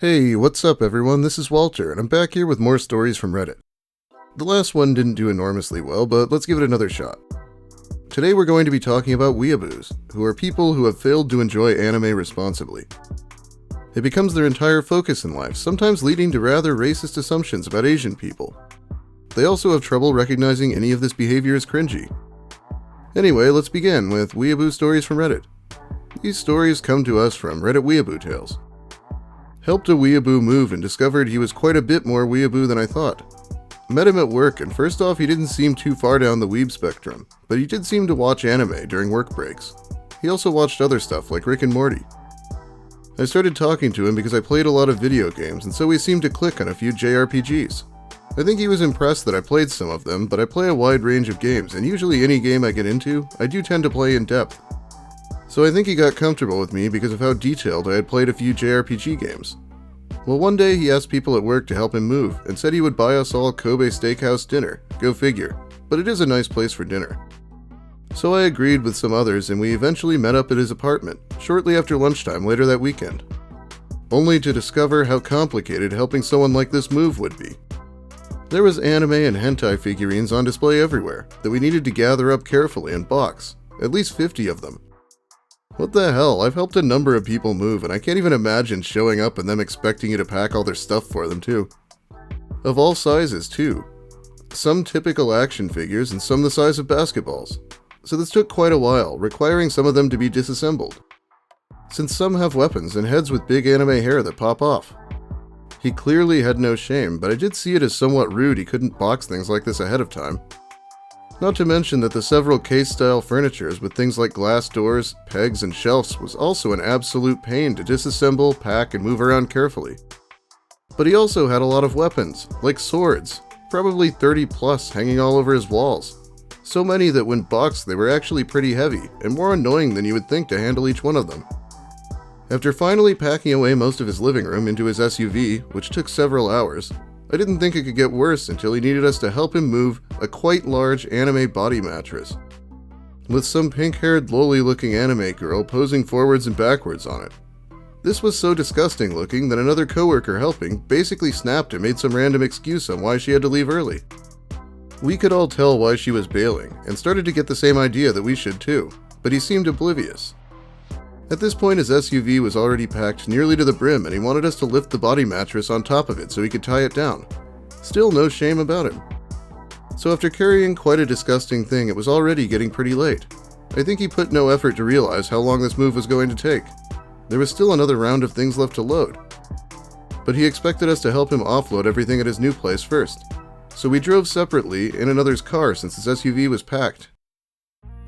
Hey, what's up everyone? This is Walter, and I'm back here with more stories from Reddit. The last one didn't do enormously well, but let's give it another shot. Today we're going to be talking about weeaboos, who are people who have failed to enjoy anime responsibly. It becomes their entire focus in life, sometimes leading to rather racist assumptions about Asian people. They also have trouble recognizing any of this behavior as cringy. Anyway, let's begin with weeaboo stories from Reddit. These stories come to us from Reddit Weeaboo Tales. Helped a weeaboo move and discovered he was quite a bit more weeaboo than I thought. Met him at work, and first off, he didn't seem too far down the weeb spectrum, but he did seem to watch anime during work breaks. He also watched other stuff like Rick and Morty. I started talking to him because I played a lot of video games, and so we seemed to click on a few JRPGs. I think he was impressed that I played some of them, but I play a wide range of games, and usually any game I get into, I do tend to play in depth. So I think he got comfortable with me because of how detailed I had played a few JRPG games. Well, one day he asked people at work to help him move and said he would buy us all Kobe Steakhouse dinner. Go figure. But it is a nice place for dinner. So I agreed with some others and we eventually met up at his apartment shortly after lunchtime later that weekend. Only to discover how complicated helping someone like this move would be. There was anime and hentai figurines on display everywhere that we needed to gather up carefully and box, at least 50 of them. What the hell, I've helped a number of people move and I can't even imagine showing up and them expecting you to pack all their stuff for them too. Of all sizes too. Some typical action figures and some the size of basketballs. So this took quite a while, requiring some of them to be disassembled. Since some have weapons and heads with big anime hair that pop off. He clearly had no shame, but I did see it as somewhat rude he couldn't box things like this ahead of time. Not to mention that the several case-style furnitures with things like glass doors, pegs, and shelves was also an absolute pain to disassemble, pack, and move around carefully. But he also had a lot of weapons, like swords, probably 30 plus hanging all over his walls. So many that when boxed they were actually pretty heavy, and more annoying than you would think to handle each one of them. After finally packing away most of his living room into his SUV, which took several hours, I didn't think it could get worse until he needed us to help him move a quite large anime body mattress, with some pink-haired, lowly-looking anime girl posing forwards and backwards on it. This was so disgusting looking that another coworker helping basically snapped and made some random excuse on why she had to leave early. We could all tell why she was bailing, and started to get the same idea that we should too, but he seemed oblivious. At this point his SUV was already packed nearly to the brim and he wanted us to lift the body mattress on top of it so he could tie it down. Still no shame about it. So after carrying quite a disgusting thing, it was already getting pretty late. I think he put no effort to realize how long this move was going to take. There was still another round of things left to load. But he expected us to help him offload everything at his new place first. So we drove separately in another's car since his SUV was packed.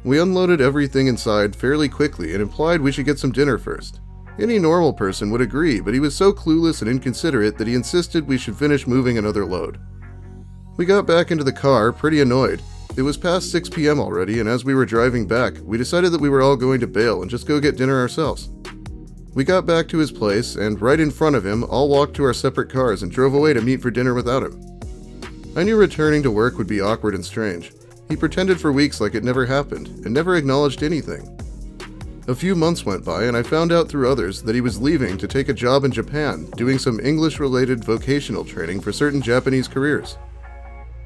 We unloaded everything inside fairly quickly and implied we should get some dinner first. Any normal person would agree, but he was so clueless and inconsiderate that he insisted we should finish moving another load. We got back into the car, pretty annoyed. It was past 6 p.m. already, and as we were driving back, we decided that we were all going to bail and just go get dinner ourselves. We got back to his place, and right in front of him, all walked to our separate cars and drove away to meet for dinner without him. I knew returning to work would be awkward and strange. He pretended for weeks like it never happened, and never acknowledged anything. A few months went by, and I found out through others that he was leaving to take a job in Japan, doing some English-related vocational training for certain Japanese careers.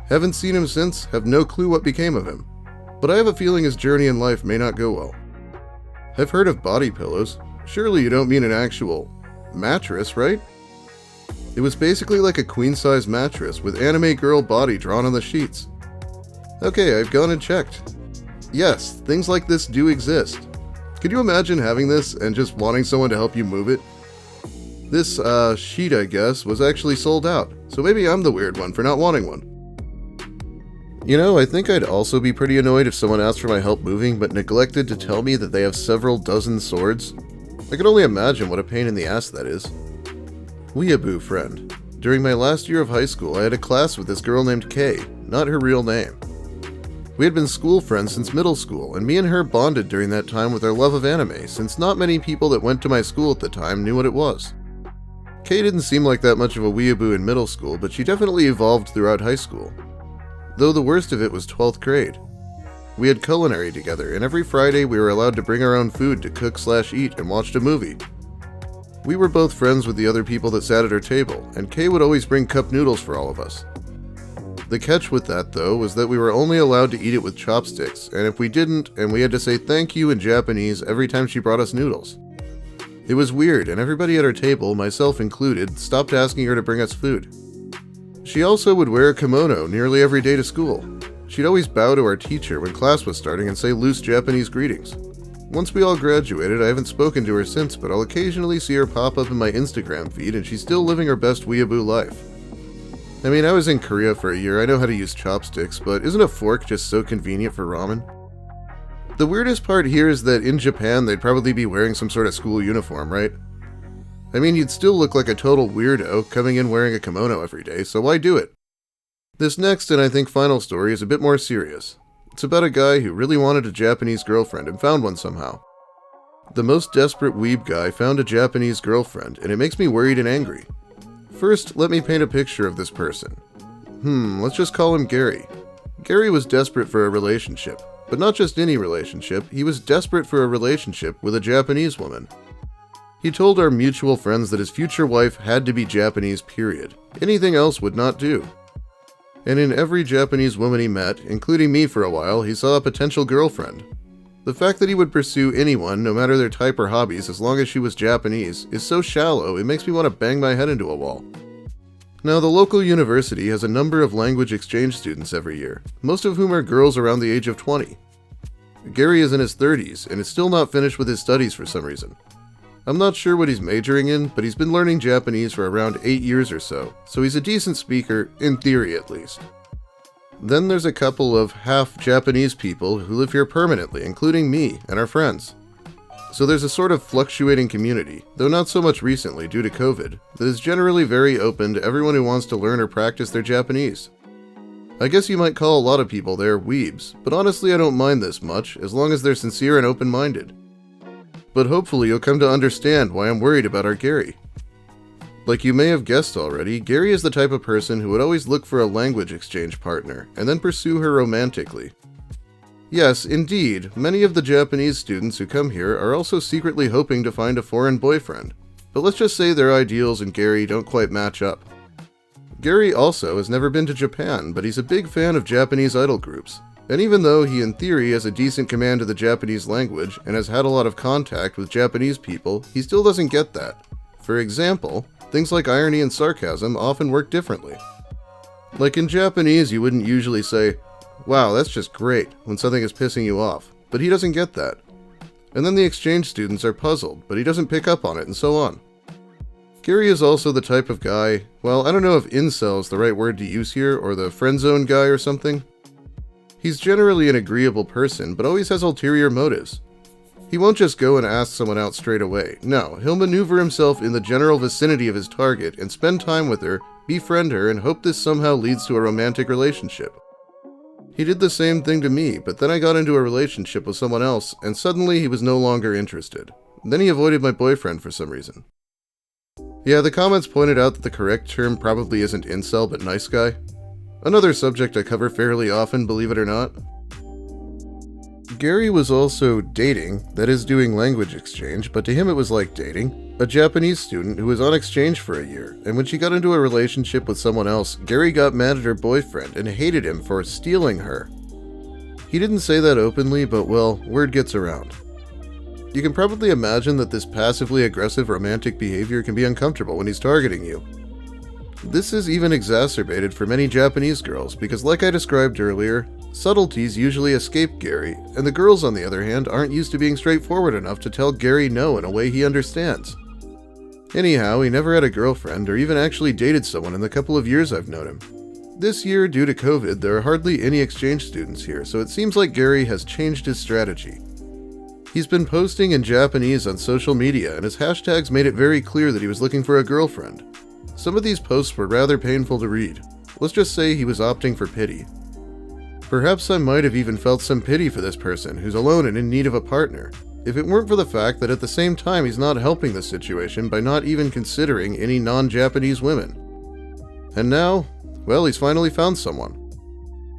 Haven't seen him since, have no clue what became of him. But I have a feeling his journey in life may not go well. I've heard of body pillows. Surely you don't mean an actual mattress, right? It was basically like a queen-size mattress with anime girl body drawn on the sheets. Okay, I've gone and checked. Yes, things like this do exist. Could you imagine having this and just wanting someone to help you move it? This, sheet, I guess, was actually sold out, so maybe I'm the weird one for not wanting one. You know, I think I'd also be pretty annoyed if someone asked for my help moving but neglected to tell me that they have several dozen swords. I can only imagine what a pain in the ass that is. Weeaboo friend. During my last year of high school, I had a class with this girl named Kay, not her real name. We had been school friends since middle school, and me and her bonded during that time with our love of anime, since not many people that went to my school at the time knew what it was. Kay didn't seem like that much of a weeaboo in middle school, but she definitely evolved throughout high school. Though the worst of it was 12th grade. We had culinary together, and every Friday we were allowed to bring our own food to cook/eat and watched a movie. We were both friends with the other people that sat at our table, and Kay would always bring cup noodles for all of us. The catch with that, though, was that we were only allowed to eat it with chopsticks, and if we didn't, and we had to say thank you in Japanese every time she brought us noodles. It was weird, and everybody at our table, myself included, stopped asking her to bring us food. She also would wear a kimono nearly every day to school. She'd always bow to our teacher when class was starting and say loose Japanese greetings. Once we all graduated, I haven't spoken to her since, but I'll occasionally see her pop up in my Instagram feed, and she's still living her best weeaboo life. I mean, I was in Korea for a year, I know how to use chopsticks, but isn't a fork just so convenient for ramen? The weirdest part here is that in Japan, they'd probably be wearing some sort of school uniform, right? I mean, you'd still look like a total weirdo coming in wearing a kimono every day, so why do it? This next and I think final story is a bit more serious. It's about a guy who really wanted a Japanese girlfriend and found one somehow. The most desperate weeb guy found a Japanese girlfriend, and it makes me worried and angry. First, let me paint a picture of this person. Let's just call him Gary. Gary was desperate for a relationship, but not just any relationship, he was desperate for a relationship with a Japanese woman. He told our mutual friends that his future wife had to be Japanese, period. Anything else would not do. And in every Japanese woman he met, including me for a while, he saw a potential girlfriend. The fact that he would pursue anyone, no matter their type or hobbies, as long as she was Japanese, is so shallow it makes me want to bang my head into a wall. Now, the local university has a number of language exchange students every year, most of whom are girls around the age of 20. Gary is in his 30s and is still not finished with his studies for some reason. I'm not sure what he's majoring in, but he's been learning Japanese for around 8 years or so he's a decent speaker, in theory at least. Then there's a couple of half-Japanese people who live here permanently, including me and our friends. So there's a sort of fluctuating community, though not so much recently due to COVID, that is generally very open to everyone who wants to learn or practice their Japanese. I guess you might call a lot of people there weebs, but honestly I don't mind this much, as long as they're sincere and open-minded. But hopefully you'll come to understand why I'm worried about our Gary. Like you may have guessed already, Gary is the type of person who would always look for a language exchange partner, and then pursue her romantically. Yes, indeed, many of the Japanese students who come here are also secretly hoping to find a foreign boyfriend, but let's just say their ideals and Gary don't quite match up. Gary also has never been to Japan, but he's a big fan of Japanese idol groups. And even though he in theory has a decent command of the Japanese language and has had a lot of contact with Japanese people, he still doesn't get that. For example, things like irony and sarcasm often work differently. Like in Japanese, you wouldn't usually say, "Wow, that's just great," when something is pissing you off, but he doesn't get that. And then the exchange students are puzzled, but he doesn't pick up on it, and so on. Gary is also the type of guy, well, I don't know if incel is the right word to use here, or the friend zone guy or something. He's generally an agreeable person, but always has ulterior motives. He won't just go and ask someone out straight away. No, he'll maneuver himself in the general vicinity of his target and spend time with her, befriend her, and hope this somehow leads to a romantic relationship. He did the same thing to me, but then I got into a relationship with someone else, and suddenly he was no longer interested. Then he avoided my boyfriend for some reason. Yeah, the comments pointed out that the correct term probably isn't incel, but nice guy. Another subject I cover fairly often, believe it or not. Gary was also dating, that is doing language exchange, but to him it was like dating, a Japanese student who was on exchange for a year, and when she got into a relationship with someone else, Gary got mad at her boyfriend and hated him for stealing her. He didn't say that openly, but well, word gets around. You can probably imagine that this passively aggressive romantic behavior can be uncomfortable when he's targeting you. This is even exacerbated for many Japanese girls because, like I described earlier, subtleties usually escape Gary, and the girls on the other hand aren't used to being straightforward enough to tell Gary no in a way he understands. Anyhow, he never had a girlfriend or even actually dated someone in the couple of years I've known him. This year, due to COVID, there are hardly any exchange students here, so it seems like Gary has changed his strategy. He's been posting in Japanese on social media, and his hashtags made it very clear that he was looking for a girlfriend. Some of these posts were rather painful to read. Let's just say he was opting for pity. Perhaps I might have even felt some pity for this person who's alone and in need of a partner, if it weren't for the fact that at the same time he's not helping the situation by not even considering any non-Japanese women. And now, well, he's finally found someone.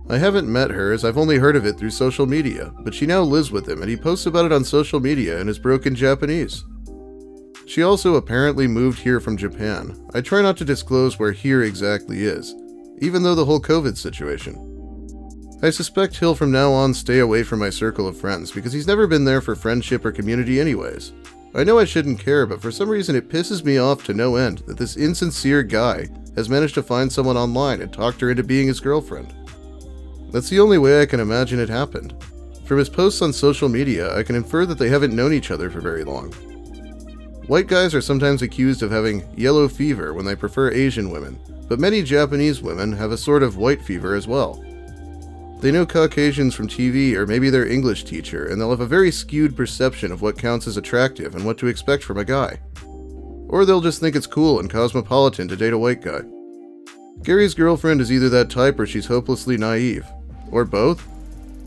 I haven't met her as I've only heard of it through social media, but she now lives with him and he posts about it on social media in his broken Japanese. She also apparently moved here from Japan. I try not to disclose where here exactly is, even though the whole COVID situation. I suspect he'll from now on stay away from my circle of friends because he's never been there for friendship or community anyways. I know I shouldn't care, but for some reason it pisses me off to no end that this insincere guy has managed to find someone online and talked her into being his girlfriend. That's the only way I can imagine it happened. From his posts on social media, I can infer that they haven't known each other for very long. White guys are sometimes accused of having yellow fever when they prefer Asian women, but many Japanese women have a sort of white fever as well. They know Caucasians from TV or maybe their English teacher, and they'll have a very skewed perception of what counts as attractive and what to expect from a guy. Or they'll just think it's cool and cosmopolitan to date a white guy. Gary's girlfriend is either that type or she's hopelessly naive. Or both.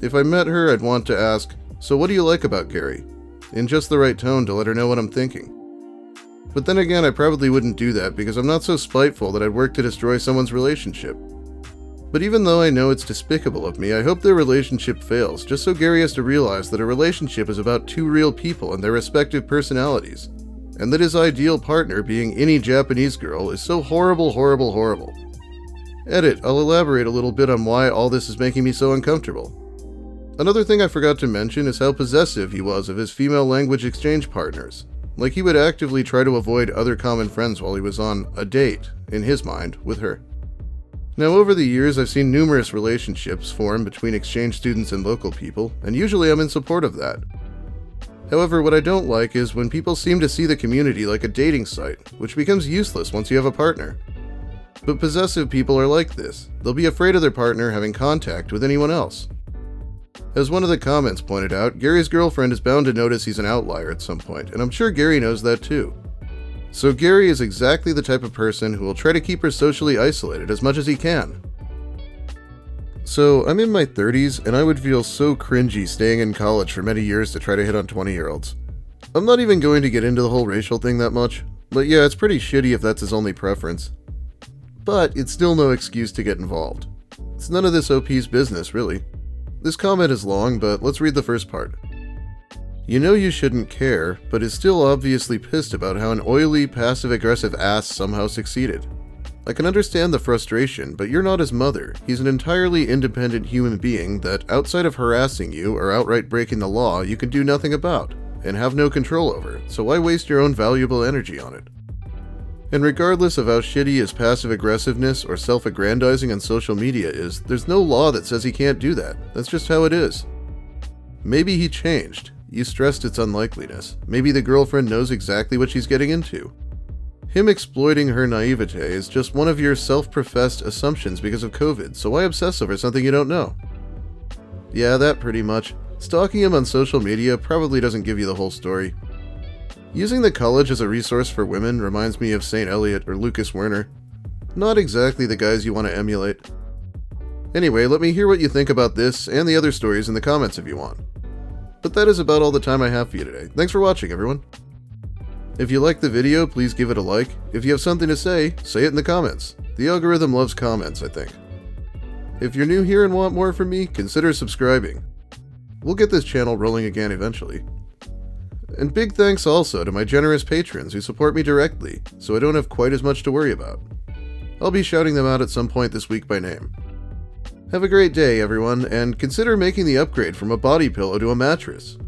If I met her, I'd want to ask, "So what do you like about Gary?" in just the right tone to let her know what I'm thinking. But then again, I probably wouldn't do that because I'm not so spiteful that I'd work to destroy someone's relationship. But even though I know it's despicable of me, I hope their relationship fails, just so Gary has to realize that a relationship is about two real people and their respective personalities, and that his ideal partner, being any Japanese girl, is so horrible, horrible, horrible. Edit, I'll elaborate a little bit on why all this is making me so uncomfortable. Another thing I forgot to mention is how possessive he was of his female language exchange partners. Like he would actively try to avoid other common friends while he was on a date, in his mind, with her. Now, over the years, I've seen numerous relationships form between exchange students and local people, and usually I'm in support of that. However, what I don't like is when people seem to see the community like a dating site, which becomes useless once you have a partner. But possessive people are like this. They'll be afraid of their partner having contact with anyone else. As one of the comments pointed out, Gary's girlfriend is bound to notice he's an outlier at some point, and I'm sure Gary knows that too. So Gary is exactly the type of person who will try to keep her socially isolated as much as he can. So, I'm in my 30s, and I would feel so cringy staying in college for many years to try to hit on 20-year-olds. I'm not even going to get into the whole racial thing that much, but yeah, it's pretty shitty if that's his only preference. But it's still no excuse to get involved. It's none of this OP's business, really. This comment is long, but let's read the first part. You know you shouldn't care, but is still obviously pissed about how an oily, passive-aggressive ass somehow succeeded. I can understand the frustration, but you're not his mother. He's an entirely independent human being that, outside of harassing you or outright breaking the law, you can do nothing about, and have no control over, so why waste your own valuable energy on it? And regardless of how shitty his passive-aggressiveness or self-aggrandizing on social media is, there's no law that says he can't do that. That's just how it is. Maybe he changed. You stressed its unlikeliness. Maybe the girlfriend knows exactly what she's getting into. Him exploiting her naivete is just one of your self-professed assumptions because of COVID, so why obsess over something you don't know? Yeah, that pretty much. Stalking him on social media probably doesn't give you the whole story. Using the college as a resource for women reminds me of St. Eliot or Lucas Werner. Not exactly the guys you want to emulate. Anyway, let me hear what you think about this and the other stories in the comments if you want. But that is about all the time I have for you today. Thanks for watching, everyone. If you liked the video, please give it a like. If you have something to say it in the comments. The algorithm loves comments, I think. If you're new here and want more from me, consider subscribing. We'll get this channel rolling again eventually. And big thanks also to my generous patrons who support me directly, so I don't have quite as much to worry about. I'll be shouting them out at some point this week by name. Have a great day, everyone, and consider making the upgrade from a body pillow to a mattress.